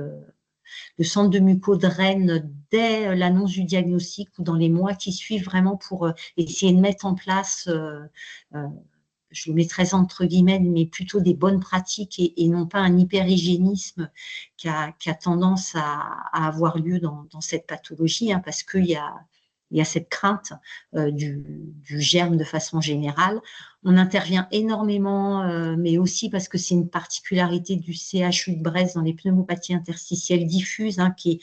le centre de muco de Rennes dès l'annonce du diagnostic ou dans les mois qui suivent, vraiment pour essayer de mettre en place je le mettrais entre guillemets, mais plutôt des bonnes pratiques et non pas un hyperhygiénisme qui a tendance à avoir lieu dans cette pathologie, hein, parce qu'il y a cette crainte du germe de façon générale. On intervient énormément, mais aussi parce que c'est une particularité du CHU de Brest dans les pneumopathies interstitielles diffuses, hein, qui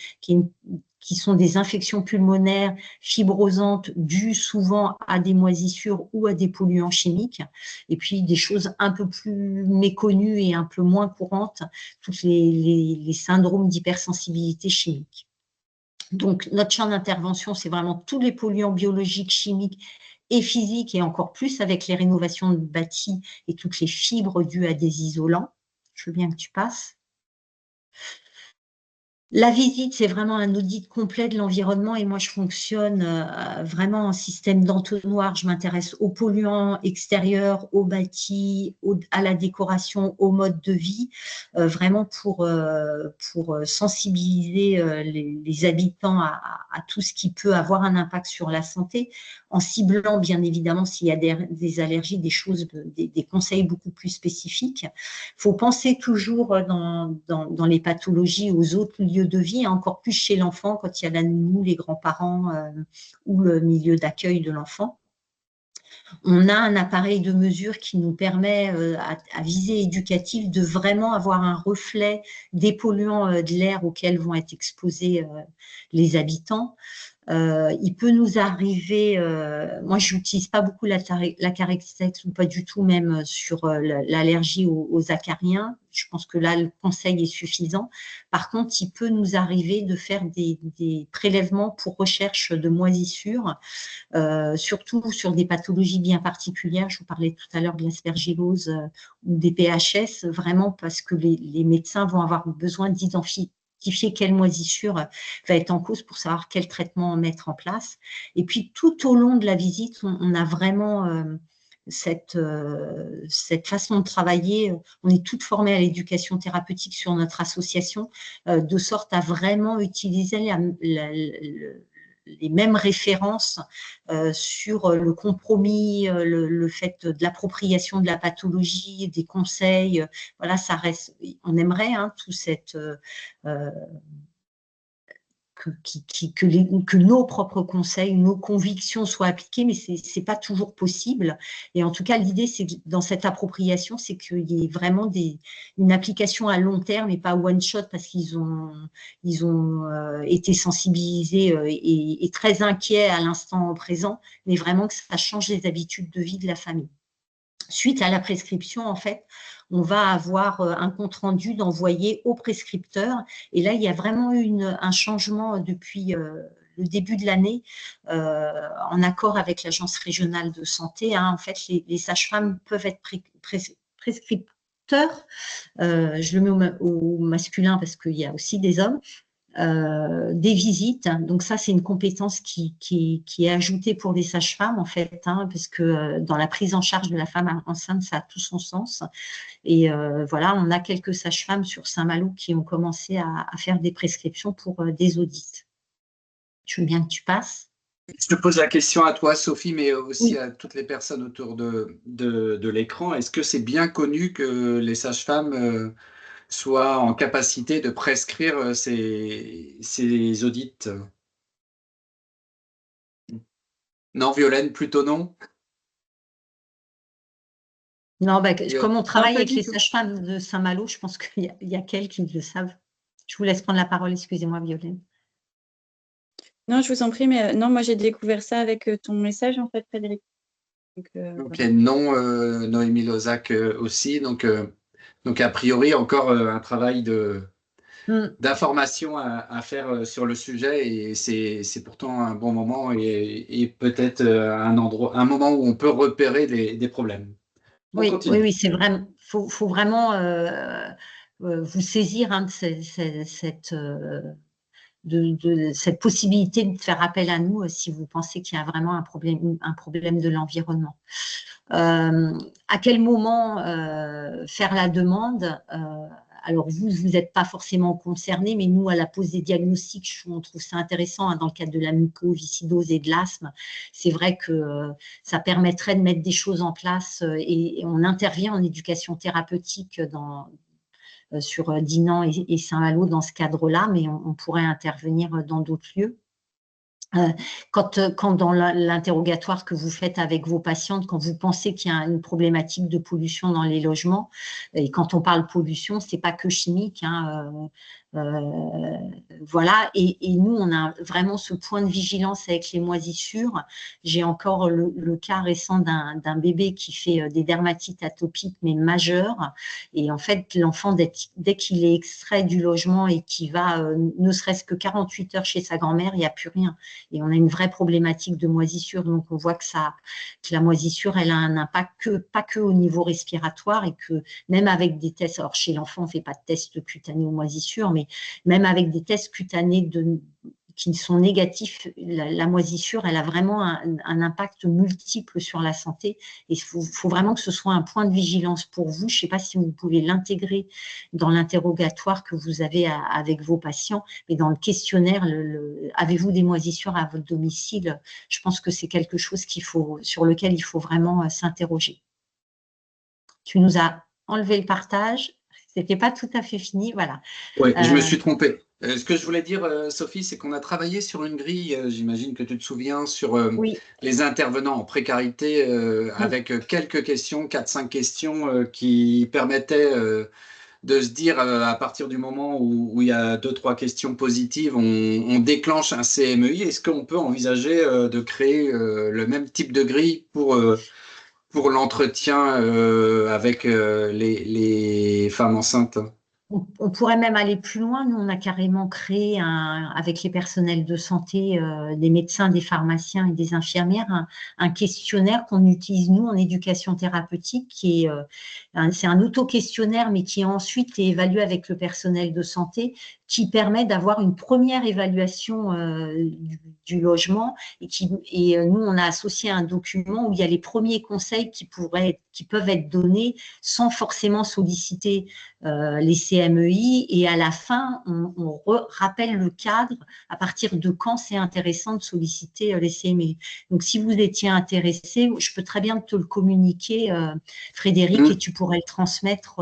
sont des infections pulmonaires fibrosantes dues souvent à des moisissures ou à des polluants chimiques. Et puis des choses un peu plus méconnues et un peu moins courantes, tous les syndromes d'hypersensibilité chimique. Donc, notre champ d'intervention, c'est vraiment tous les polluants biologiques, chimiques et physiques, et encore plus avec les rénovations de bâtis et toutes les fibres dues à des isolants. Je veux bien que tu passes. La visite, c'est vraiment un audit complet de l'environnement et moi, je fonctionne vraiment en système d'entonnoir. Je m'intéresse aux polluants extérieurs, aux bâtis, à la décoration, au mode de vie, vraiment pour sensibiliser les habitants à tout ce qui peut avoir un impact sur la santé, en ciblant bien évidemment s'il y a des allergies, des conseils beaucoup plus spécifiques. Il faut penser toujours dans les pathologies aux autres lieux de vie, encore plus chez l'enfant quand il y a nous, les grands-parents ou le milieu d'accueil de l'enfant. On a un appareil de mesure qui nous permet, à visée éducative, de vraiment avoir un reflet des polluants de l'air auxquels vont être exposés les habitants. Il peut nous arriver, moi je n'utilise pas beaucoup la Carex ou pas du tout même sur l'allergie aux acariens. Je pense que là le conseil est suffisant. Par contre, il peut nous arriver de faire des prélèvements pour recherche de moisissures, surtout sur des pathologies bien particulières. Je vous parlais tout à l'heure de l'aspergillose ou des PHS, vraiment parce que les médecins vont avoir besoin d'identifier quelle moisissure va être en cause pour savoir quel traitement mettre en place. Et puis, tout au long de la visite, on a vraiment cette façon de travailler. On est toutes formées à l'éducation thérapeutique sur notre association, de sorte à vraiment utiliser les mêmes références sur le compromis, le fait de l'appropriation de la pathologie, des conseils. Voilà, ça reste. On aimerait tout cette que nos propres conseils, nos convictions soient appliquées, mais ce n'est pas toujours possible. Et en tout cas, l'idée, c'est dans cette appropriation, c'est qu'il y ait vraiment une application à long terme et pas one shot, parce qu'ils ont été sensibilisés et très inquiets à l'instant présent, mais vraiment que ça change les habitudes de vie de la famille. Suite à la prescription, en fait, on va avoir un compte-rendu d'envoyer au prescripteur. Et là, il y a vraiment eu un changement depuis le début de l'année, en accord avec l'Agence régionale de santé. En fait, les sages-femmes peuvent être prescripteurs. Je le mets au masculin parce qu'il y a aussi des hommes. Des visites. Donc ça, c'est une compétence qui est ajoutée pour les sages-femmes, en fait, parce que dans la prise en charge de la femme enceinte, ça a tout son sens. Et voilà, on a quelques sages-femmes sur Saint-Malo qui ont commencé à faire des prescriptions pour des audits. Je veux bien que tu passes. Je te pose la question à toi, Sophie, mais aussi Oui. à toutes les personnes autour de l'écran. Est-ce que c'est bien connu que les sages-femmes soient en capacité de prescrire ces audits? Non, Violaine, plutôt non? Non, comme on travaille avec les tout. sages-femmes de Saint-Malo, je pense qu'il y a qu'elles qui le savent. Je vous laisse prendre la parole, excusez-moi, Violaine. Non, je vous en prie, mais non, moi j'ai découvert ça avec ton message, en fait, Frédéric. Ok, Voilà. non, Noémie Lozac aussi. Donc, a priori, encore un travail Mm. d'information à faire sur le sujet et c'est pourtant un bon moment et peut-être un moment où on peut repérer des problèmes. On Oui, oui, continue. oui, c'est vraiment, faut vraiment vous saisir hein, de cette possibilité de faire appel à nous si vous pensez qu'il y a vraiment un problème de l'environnement. À quel moment faire la demande alors vous n'êtes pas forcément concerné, mais nous, à la pose des diagnostics, on trouve ça intéressant hein, dans le cadre de la mucoviscidose et de l'asthme. C'est vrai que ça permettrait de mettre des choses en place et on intervient en éducation thérapeutique sur Dinan et Saint-Malo dans ce cadre-là, mais on pourrait intervenir dans d'autres lieux. Quand dans l'interrogatoire que vous faites avec vos patientes, quand vous pensez qu'il y a une problématique de pollution dans les logements, et quand on parle pollution, c'est pas que chimique, hein, voilà. Et nous, on a vraiment ce point de vigilance avec les moisissures. J'ai encore le cas récent d'un bébé qui fait des dermatites atopiques, mais majeures. Et en fait, l'enfant, dès qu'il est extrait du logement et qu'il va ne serait-ce que 48 heures chez sa grand-mère, il n'y a plus rien. Et on a une vraie problématique de moisissure. Donc, on voit que la moisissure, elle a un impact pas que au niveau respiratoire et que même avec des tests, alors chez l'enfant, on ne fait pas de tests cutanés aux moisissures, mais même avec des tests cutanés qui sont négatifs, la moisissure, elle a vraiment un impact multiple sur la santé. Et il faut vraiment que ce soit un point de vigilance pour vous. Je ne sais pas si vous pouvez l'intégrer dans l'interrogatoire que vous avez avec vos patients, mais dans le questionnaire, avez-vous des moisissures à votre domicile? Je pense que c'est quelque chose sur lequel il faut vraiment s'interroger. Tu nous as enlevé le partage. C'était pas tout à fait fini, voilà. Oui, je me suis trompé. Ce que je voulais dire, Sophie, c'est qu'on a travaillé sur une grille, j'imagine que tu te souviens, sur Oui. les intervenants en précarité, avec quelques questions, 4-5 questions qui permettaient de se dire à partir du moment où il y a 2-3 questions positives, on déclenche un CMEI. Est-ce qu'on peut envisager de créer le même type de grille pour l'entretien avec les femmes enceintes? On pourrait même aller plus loin. Nous, on a carrément créé avec les personnels de santé, des médecins, des pharmaciens et des infirmières, un questionnaire qu'on utilise nous en éducation thérapeutique, c'est un auto-questionnaire, mais qui ensuite est évalué avec le personnel de santé, qui permet d'avoir une première évaluation du logement et nous, on a associé un document où il y a les premiers conseils qui peuvent être donnés sans forcément solliciter les CMEI et à la fin, on rappelle le cadre à partir de quand c'est intéressant de solliciter les CMEI. Donc, si vous étiez intéressé, je peux très bien te le communiquer, Frédéric, et tu pourrais le transmettre.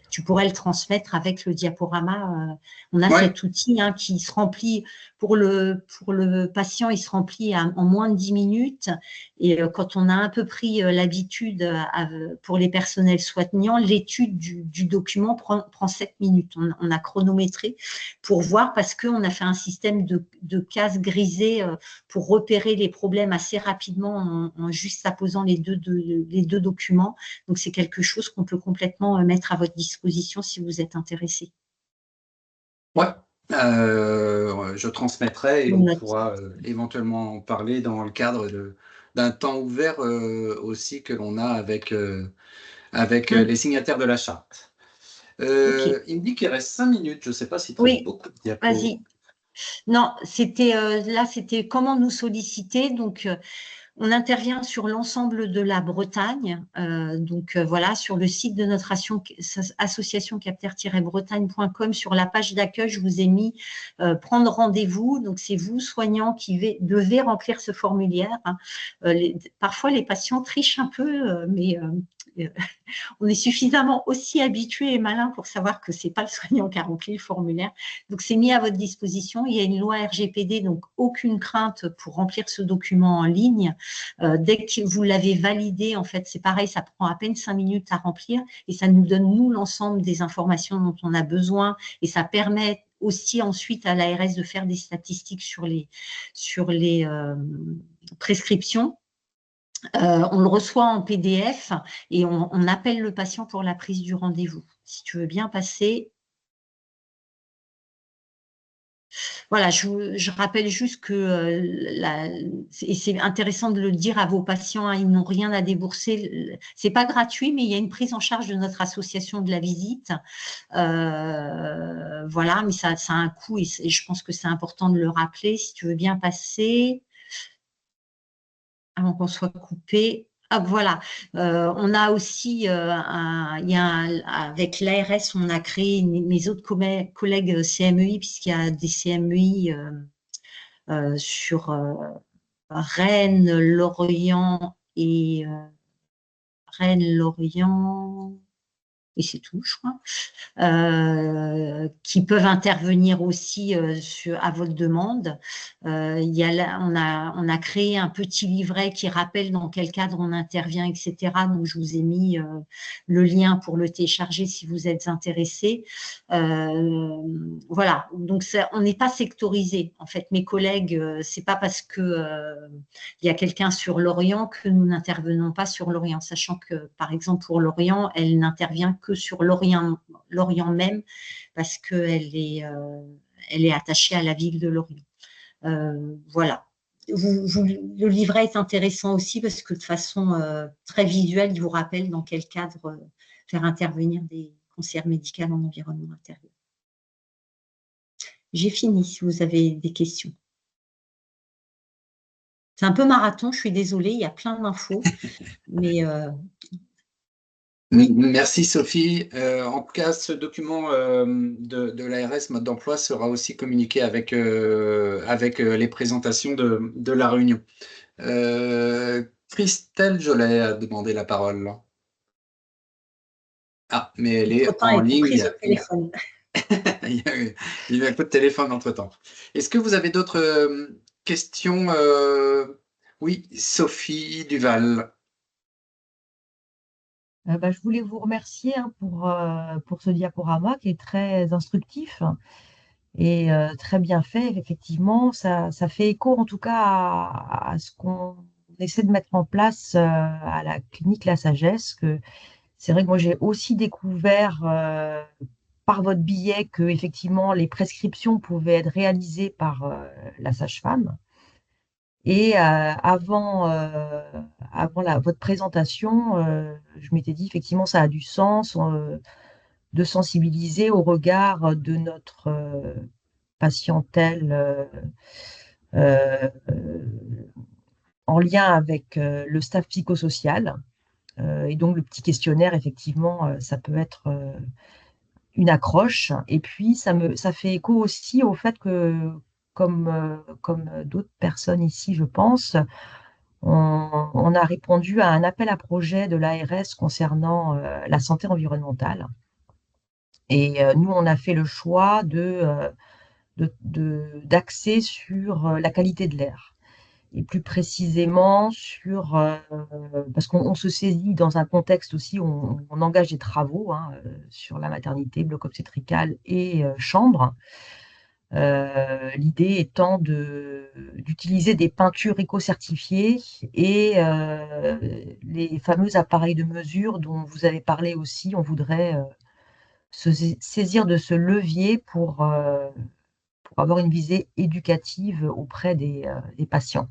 Tu pourrais le transmettre avec le diaporama. On a Ouais. cet outil hein, qui se remplit pour le patient, il se remplit en moins de 10 minutes. Et quand on a un peu pris l'habitude pour les personnels soignants, l'étude du document prend 7 minutes. On a chronométré pour voir parce qu'on a fait un système de cases grisées pour repérer les problèmes assez rapidement en juste apposant les deux documents. Donc, c'est quelque chose qu'on peut complètement mettre à votre disposition si vous êtes intéressé. Ouais, je transmettrai et On on note. pourra éventuellement en parler dans le cadre d'un temps ouvert aussi que l'on a avec les signataires de la charte. Ok. Il me dit qu'il reste 5 minutes. Je ne sais pas si tu as Oui, beaucoup de diapos. vas-y. Non, c'était comment nous solliciter. Donc, on intervient sur l'ensemble de la Bretagne. Donc, voilà, sur le site de notre association capter-bretagne.com, sur la page d'accueil, je vous ai mis prendre rendez-vous. Donc, c'est vous, soignants, qui devez remplir ce formulaire. Hein. Parfois, les patients trichent un peu, mais on est suffisamment aussi habitué et malin pour savoir que ce n'est pas le soignant qui a rempli le formulaire. Donc, c'est mis à votre disposition. Il y a une loi RGPD, donc aucune crainte pour remplir ce document en ligne. Dès que vous l'avez validé, en fait, c'est pareil, ça prend à peine 5 minutes à remplir et ça nous donne, nous, l'ensemble des informations dont on a besoin et ça permet aussi ensuite à l'ARS de faire des statistiques sur les prescriptions. On le reçoit en PDF et on appelle le patient pour la prise du rendez-vous. Si tu veux bien passer. Voilà, je rappelle juste que et c'est intéressant de le dire à vos patients, hein, ils n'ont rien à débourser. C'est pas gratuit, mais il y a une prise en charge de notre association de la visite. Voilà, mais ça a un coût et je pense que c'est important de le rappeler. Si tu veux bien passer avant qu'on soit coupé. Ah, voilà. On a aussi, avec l'ARS, on a créé mes autres collègues CMEI, puisqu'il y a des CMEI sur Rennes, Lorient Rennes, Lorient, et c'est tout, je crois. Qui peuvent intervenir aussi à votre demande. On a créé un petit livret qui rappelle dans quel cadre on intervient, etc. Donc, je vous ai mis le lien pour le télécharger si vous êtes intéressé. Voilà, donc on n'est pas sectorisé. En fait, mes collègues, c'est pas parce que il y a quelqu'un sur l'Orient que nous n'intervenons pas sur l'Orient, sachant que, par exemple, pour l'Orient, elle n'intervient que sur l'Orient même, parce elle est attachée à la ville de Lorient. Voilà. Le livret est intéressant aussi parce que de façon très visuelle, il vous rappelle dans quel cadre faire intervenir des conseillères médicales en environnement intérieur. J'ai fini si vous avez des questions. C'est un peu marathon, je suis désolée, il y a plein d'infos, mais Merci Sophie. En tout cas, ce document de l'ARS mode d'emploi sera aussi communiqué avec les présentations de la réunion. Christelle Jolet a demandé la parole. Ah, mais elle est entre-temps, en elle est ligne. prise au téléphone. Il y a un coup de téléphone entre-temps. Est-ce que vous avez d'autres questions? Oui, Sophie Duval. Je voulais vous remercier hein, pour ce diaporama qui est très instructif et très bien fait. Effectivement, ça fait écho en tout cas à ce qu'on essaie de mettre en place à la clinique La Sagesse. C'est vrai que moi, j'ai aussi découvert par votre billet que effectivement les prescriptions pouvaient être réalisées par la sage-femme. Et avant votre présentation, je m'étais dit effectivement ça a du sens de sensibiliser au regard de notre patientèle euh, en lien avec le staff psychosocial. Et donc le petit questionnaire, effectivement, ça peut être une accroche. Et puis ça fait écho aussi au fait que, comme d'autres personnes ici, je pense, on a répondu à un appel à projet de l'ARS concernant la santé environnementale. Et nous, on a fait le choix d'axer sur la qualité de l'air. Et plus précisément parce qu'on se saisit dans un contexte aussi où on engage des travaux hein, sur la maternité, bloc obstétrical et chambre. L'idée étant d'utiliser des peintures éco-certifiées et les fameux appareils de mesure dont vous avez parlé aussi, on voudrait se saisir de ce levier pour avoir une visée éducative auprès des patients.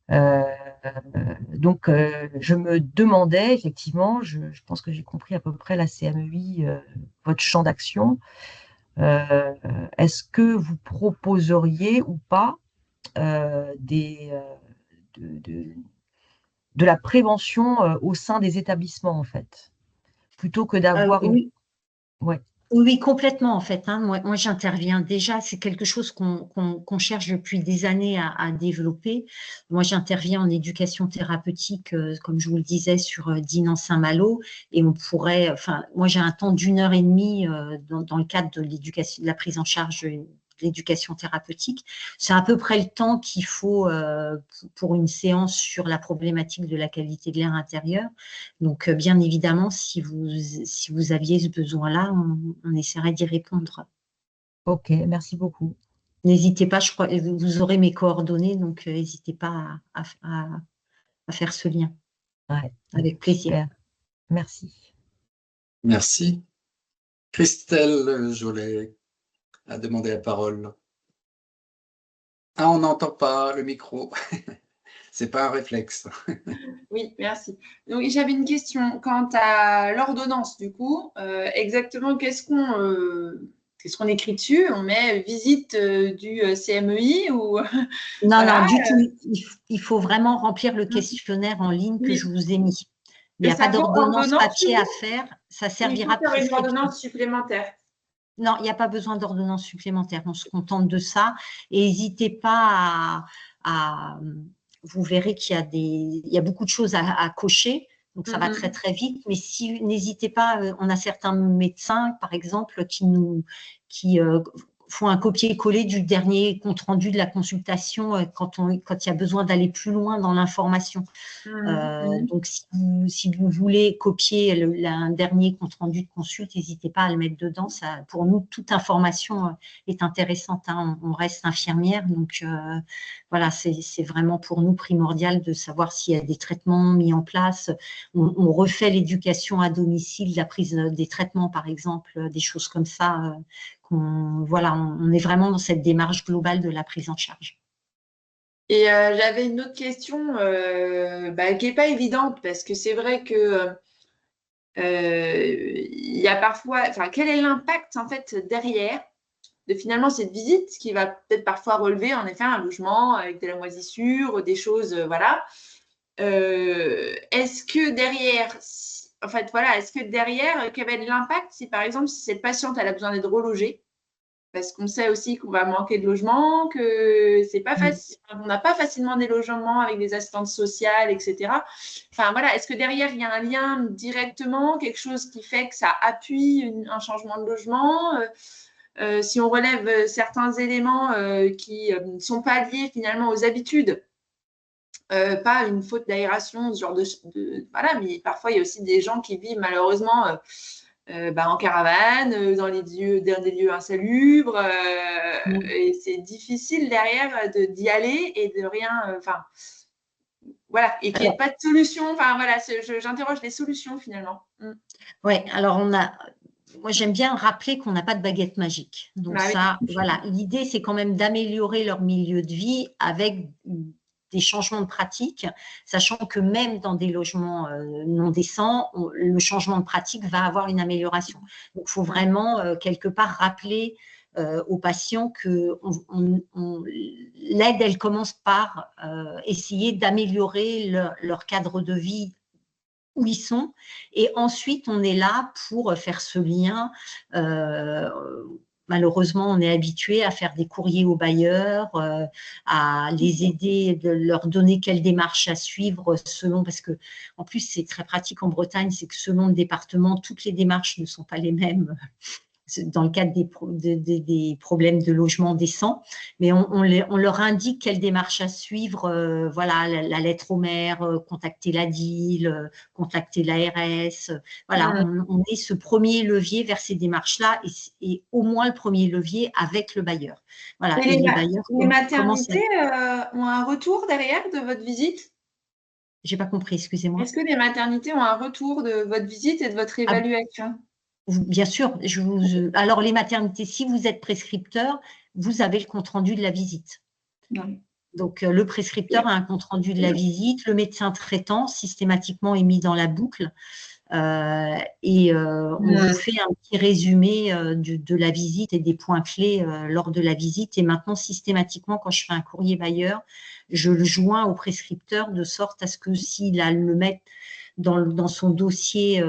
Donc, je me demandais, effectivement, je pense que j'ai compris à peu près la CMEI, votre champ d'action. Est-ce que vous proposeriez ou pas de la prévention au sein des établissements, en fait, plutôt que d'avoir une... Oui. Ouais. Oui, complètement en fait. Hein. Moi j'interviens déjà. C'est quelque chose qu'on cherche depuis des années à développer. Moi, j'interviens en éducation thérapeutique, comme je vous le disais, sur Dinan-Saint-Malo. Et on pourrait, enfin, moi, j'ai un temps d'1 heure et demie dans le cadre de l'éducation, de la prise en charge de l'éducation thérapeutique. C'est à peu près le temps qu'il faut pour une séance sur la problématique de la qualité de l'air intérieur. Donc, bien évidemment, si vous aviez ce besoin-là, on essaierait d'y répondre. Ok, merci beaucoup. N'hésitez pas, je crois, vous aurez mes coordonnées, donc n'hésitez pas faire ce lien. Ouais, Avec plaisir. super. Merci. Merci. Christelle Jolet a demandé la parole. Ah, on n'entend pas le micro. C'est pas un réflexe. Oui, merci. Donc, j'avais une question quant à l'ordonnance, du coup. Exactement, qu'est-ce qu'on écrit dessus? On met visite du CMEI ou Non, voilà. non, du tout. Il faut vraiment remplir le questionnaire en ligne que Oui. je vous ai mis. Il Et n'y a ça pas vaut d'ordonnance ordonnance, papier du à coup, faire. Ça ou il servira faut de faire une prescription. ordonnance supplémentaire? Non, il n'y a pas besoin d'ordonnance supplémentaire. On se contente de ça. Et n'hésitez pas vous verrez qu'il y a beaucoup de choses à cocher. Donc, ça va très, très vite. Mais si, n'hésitez pas, on a certains médecins, par exemple, qui font un copier-coller du dernier compte-rendu de la consultation quand il y a besoin d'aller plus loin dans l'information. Donc, si vous voulez copier un dernier compte-rendu de consulte, n'hésitez pas à le mettre dedans. Ça, pour nous, toute information est intéressante, hein. On reste infirmière, donc voilà, c'est vraiment pour nous primordial de savoir s'il y a des traitements mis en place. On refait l'éducation à domicile, la prise des traitements, par exemple, des choses comme ça. Voilà, on est vraiment dans cette démarche globale de la prise en charge. Et j'avais une autre question qui n'est pas évidente parce que c'est vrai que il y a parfois, enfin, quel est l'impact en fait derrière de finalement cette visite qui va peut-être parfois relever en effet un logement avec de la moisissure, des choses, voilà. Est-ce que derrière, en fait, voilà, est-ce que derrière, quel va être l'impact si par exemple si cette patiente elle a besoin d'être relogée? Parce qu'on sait aussi qu'on va manquer de logement, que c'est pas facile, on n'a pas facilement des logements avec des assistantes sociales, etc. Enfin voilà, est-ce que derrière il y a un lien directement, quelque chose qui fait que ça appuie un changement de logement? Si on relève certains éléments qui sont pas liés finalement aux habitudes, pas une faute d'aération, ce genre voilà, mais parfois il y a aussi des gens qui vivent malheureusement en caravane, dans des lieux insalubres, et c'est difficile derrière d'y aller et de rien, enfin voilà, et qu'il n'y ait pas de solution. Enfin voilà, j'interroge les solutions finalement. Oui, alors moi j'aime bien rappeler qu'on n'a pas de baguette magique. Donc ça, voilà, l'idée c'est quand même d'améliorer leur milieu de vie avec des changements de pratique, sachant que même dans des logements non décents, le changement de pratique va avoir une amélioration. Donc il faut vraiment quelque part rappeler aux patients que l'aide, elle commence par essayer d'améliorer leur cadre de vie où ils sont, et ensuite on est là pour faire ce lien. Malheureusement, on est habitué à faire des courriers aux bailleurs, à les aider, de leur donner quelle démarche à suivre selon, parce que en plus c'est très pratique en Bretagne, c'est que selon le département, toutes les démarches ne sont pas les mêmes dans le cadre des problèmes de logement décent, mais on leur indique quelle démarche à suivre, voilà, la lettre au maire, contacter la DIL, contacter l'ARS, voilà, on est ce premier levier vers ces démarches-là, et au moins le premier levier avec le bailleur. Voilà, et les maternités ont un retour derrière de votre visite? J'ai pas compris, excusez-moi. Est-ce que les maternités ont un retour de votre visite et de votre évaluation? Bien sûr. Alors, les maternités, si vous êtes prescripteur, vous avez le compte-rendu de la visite. Oui. Donc, le prescripteur a un compte-rendu de la visite. Le médecin traitant, systématiquement, est mis dans la boucle. Et on vous fait un petit résumé de la visite et des points clés lors de la visite. Et maintenant, systématiquement, quand je fais un courrier bailleur, je le joins au prescripteur de sorte à ce que s'il a le mettre dans son dossier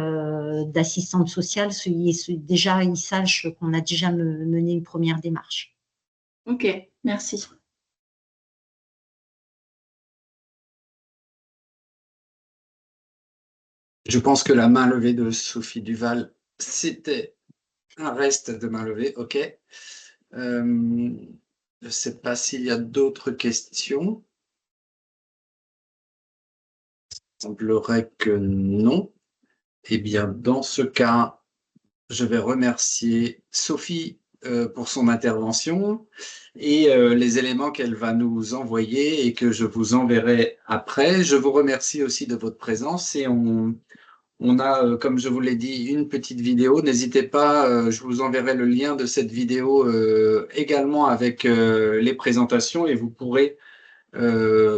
d'assistante sociale, déjà, il sache qu'on a déjà mené une première démarche. Ok, merci. Je pense que la main levée de Sophie Duval, c'était un reste de main levée. Ok. Je ne sais pas s'il y a d'autres questions. Il semblerait que non. Eh bien, dans ce cas, je vais remercier Sophie pour son intervention et les éléments qu'elle va nous envoyer et que je vous enverrai après. Je vous remercie aussi de votre présence et on a, comme je vous l'ai dit, une petite vidéo. N'hésitez pas, je vous enverrai le lien de cette vidéo également avec les présentations et vous pourrez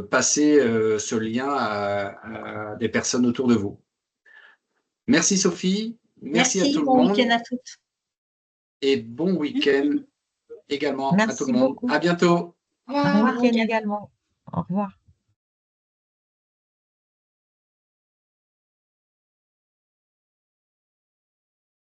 passer ce lien à des personnes autour de vous. Merci Sophie, merci à tout le bon monde week-end à toutes. et bon week-end également à tout Merci le monde. beaucoup. À bientôt. Au revoir. Bon week-end également. Au revoir.